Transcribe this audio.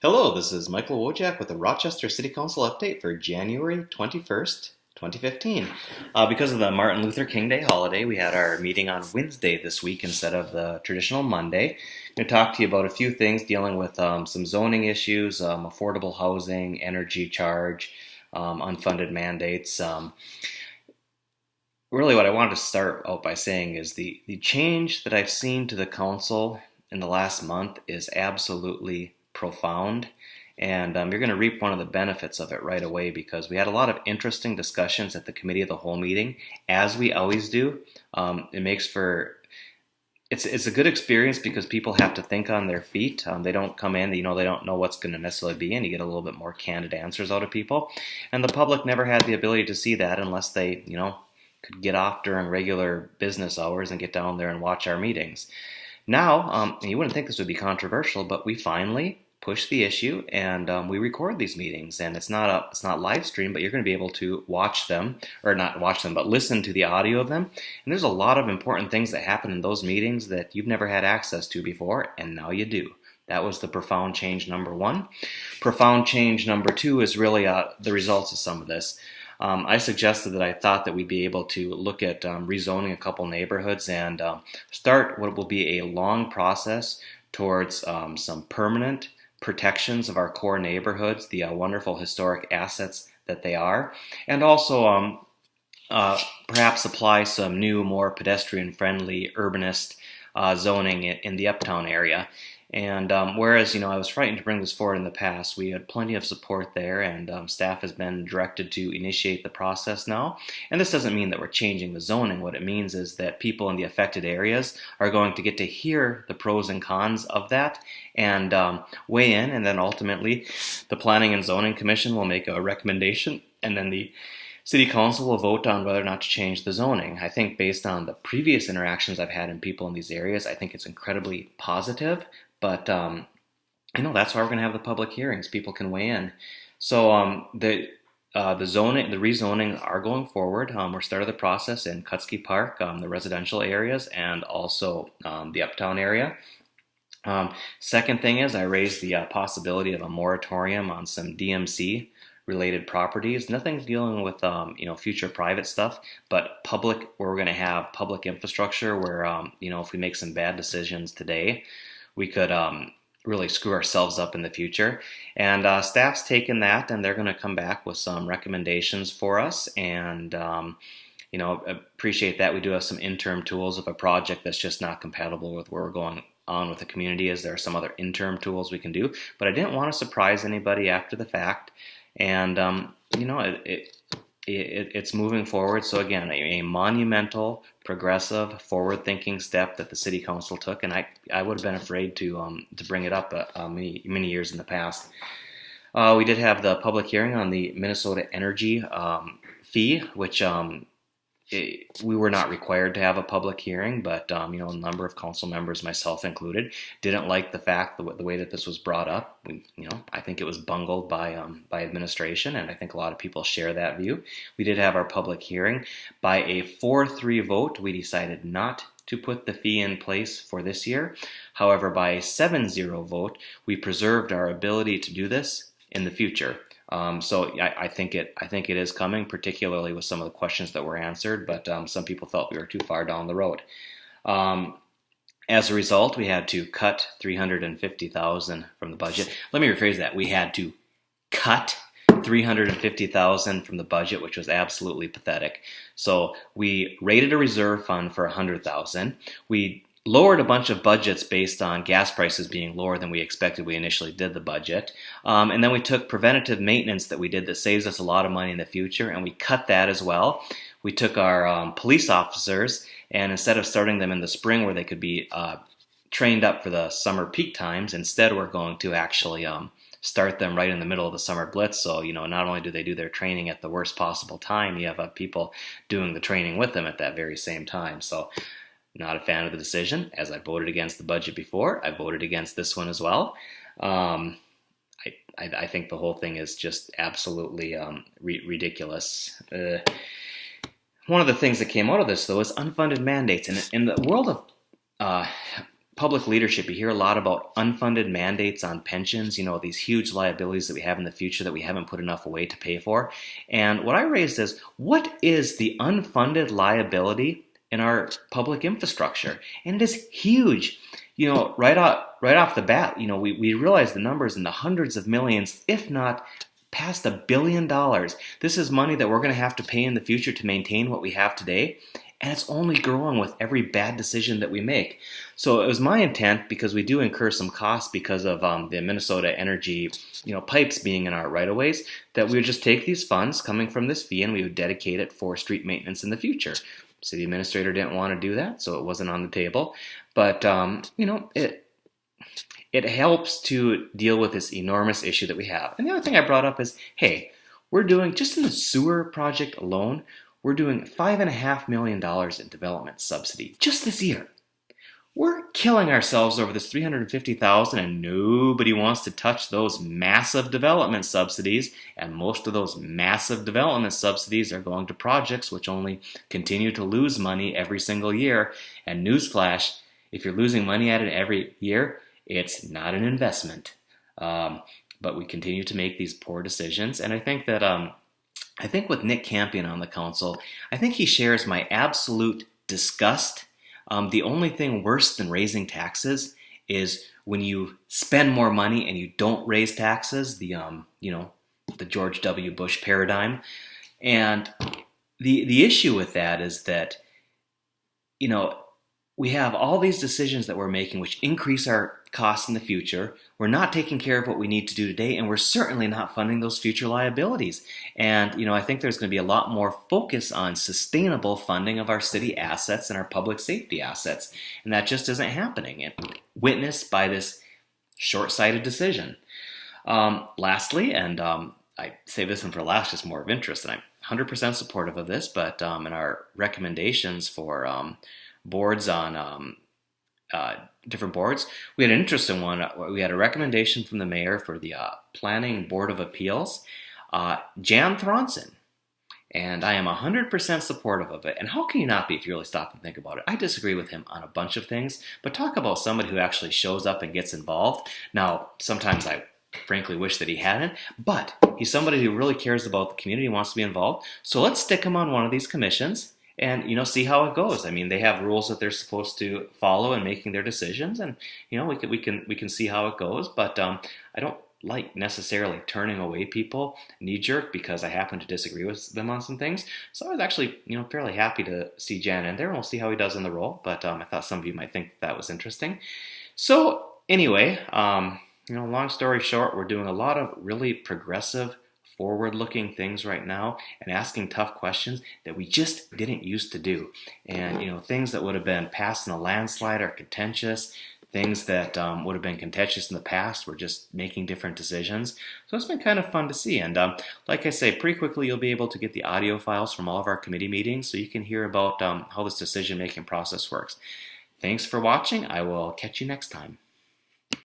Hello, this is Michael Wojcik with the Rochester City Council update for January 21st, 2015. Because of the Martin Luther King Day holiday, we had our meeting on Wednesday this week instead of the traditional Monday. I'm going to talk to you about a few things dealing with some zoning issues, affordable housing, energy charge, unfunded mandates. Really what I wanted to start out by saying is the change that I've seen to the council in the last month is absolutely profound, and you're going to reap one of the benefits of it right away, because we had a lot of interesting discussions at the committee of the whole meeting, as we always do. It makes for it's a good experience because people have to think on their feet. They don't come in, they don't know what's going to necessarily be, and you get a little bit more candid answers out of people. And the public never had the ability to see that unless they, could get off during regular business hours and get down there and watch our meetings. Now, you wouldn't think this would be controversial, but we finally push the issue, and we record these meetings, and it's not live stream, but you're going to be able to watch them, or not watch them, but listen to the audio of them. And there's a lot of important things that happen in those meetings that you've never had access to before, and now you do. That was the profound change number one. Profound change number two is really the results of some of this. I suggested that I thought that we'd be able to look at rezoning a couple neighborhoods and start what will be a long process towards some permanent protections of our core neighborhoods, the wonderful historic assets that they are, and also perhaps apply some new, more pedestrian-friendly urbanist zoning in the uptown area. And whereas, I was frightened to bring this forward in the past, we had plenty of support there, and staff has been directed to initiate the process now. And this doesn't mean that we're changing the zoning. What it means is that people in the affected areas are going to get to hear the pros and cons of that and weigh in, and then ultimately the Planning and Zoning Commission will make a recommendation, and then the City Council will vote on whether or not to change the zoning. I think based on the previous interactions I've had in people in these areas, I think it's incredibly positive. But that's why we're going to have the public hearings. People can weigh in. So the rezoning are going forward. We're starting the process in Kutsky Park, the residential areas, and also the uptown area. Second thing is I raised the possibility of a moratorium on some DMC related properties. Nothing dealing with future private stuff, but public, where we're going to have public infrastructure where if we make some bad decisions today, we could really screw ourselves up in the future. And staff's taken that, and they're going to come back with some recommendations for us. And appreciate that. We do have some interim tools if a project that's just not compatible with where we're going on with the community is. There are some other interim tools we can do, but I didn't want to surprise anybody after the fact. And it's moving forward. So again, a monumental, progressive, forward-thinking step that the City Council took, and I would have been afraid to bring it up many years in the past. We did have the public hearing on the Minnesota energy fee, which we were not required to have a public hearing, but a number of council members, myself included, didn't like the fact the way that this was brought up. I think it was bungled by administration, and I think a lot of people share that view. We did have our public hearing. By a 4-3 vote, we decided not to put the fee in place for this year. However, by a 7-0 vote, we preserved our ability to do this in the future. So I think it is coming, particularly with some of the questions that were answered, but some people felt we were too far down the road. As a result, we had to cut $350,000 from the budget. Let me rephrase that. We had to cut $350,000 from the budget, which was absolutely pathetic. So we rated a reserve fund for $100,000. We lowered a bunch of budgets based on gas prices being lower than we expected. We initially did the budget. And then we took preventative maintenance that we did that saves us a lot of money in the future, and we cut that as well. We took our police officers, and instead of starting them in the spring where they could be trained up for the summer peak times, instead we're going to actually start them right in the middle of the summer blitz. So, not only do they do their training at the worst possible time, you have people doing the training with them at that very same time. So, not a fan of the decision. As I voted against the budget before, I voted against this one as well. I think the whole thing is just absolutely ridiculous. One of the things that came out of this, though, is unfunded mandates. And in the world of public leadership, you hear a lot about unfunded mandates on pensions, these huge liabilities that we have in the future that we haven't put enough away to pay for. And what I raised is, what is the unfunded liability in our public infrastructure? And it is huge. Right off the bat, we realize the numbers in the hundreds of millions, if not past $1 billion. This is money that we're going to have to pay in the future to maintain what we have today. And it's only growing with every bad decision that we make. So it was my intent, because we do incur some costs because of the Minnesota energy, pipes being in our right-of-ways, that we would just take these funds coming from this fee and we would dedicate it for street maintenance in the future. City administrator didn't want to do that, so it wasn't on the table. But, it helps to deal with this enormous issue that we have. And the other thing I brought up is, hey, we're doing, just in the sewer project alone, we're doing $5.5 million in development subsidy just this year. We're killing ourselves over this $350,000, and nobody wants to touch those massive development subsidies. And most of those massive development subsidies are going to projects which only continue to lose money every single year. And newsflash, if you're losing money at it every year, it's not an investment. But we continue to make these poor decisions. And I think that with Nick Campion on the council, I think he shares my absolute disgust. The only thing worse than raising taxes is when you spend more money and you don't raise taxes, the George W. Bush paradigm. And the issue with that is that, we have all these decisions that we're making which increase our costs in the future. We're not taking care of what we need to do today, and we're certainly not funding those future liabilities. And, I think there's going to be a lot more focus on sustainable funding of our city assets and our public safety assets. And that just isn't happening, and witnessed by this short-sighted decision. Lastly, and I save this one for last, just more of interest, and I'm 100% supportive of this, but in our recommendations for boards on different boards, we had an interesting one. We had a recommendation from the mayor for the Planning Board of Appeals, Jan Thronson, and I am 100% supportive of it. And how can you not be if you really stop and think about it? I disagree with him on a bunch of things, but talk about somebody who actually shows up and gets involved. Now, sometimes I frankly wish that he hadn't, but he's somebody who really cares about the community, wants to be involved. So let's stick him on one of these commissions and, see how it goes. I mean, they have rules that they're supposed to follow in making their decisions, and, we can see how it goes. But I don't like necessarily turning away people knee-jerk because I happen to disagree with them on some things. So I was actually, fairly happy to see Jan in there, and we'll see how he does in the role. But I thought some of you might think that was interesting. So anyway, long story short, we're doing a lot of really progressive, forward-looking things right now and asking tough questions that we just didn't used to do. And, things that would have been passed in a landslide are contentious. Things that would have been contentious in the past, we're just making different decisions. So it's been kind of fun to see. And like I say, pretty quickly you'll be able to get the audio files from all of our committee meetings so you can hear about how this decision-making process works. Thanks for watching. I will catch you next time.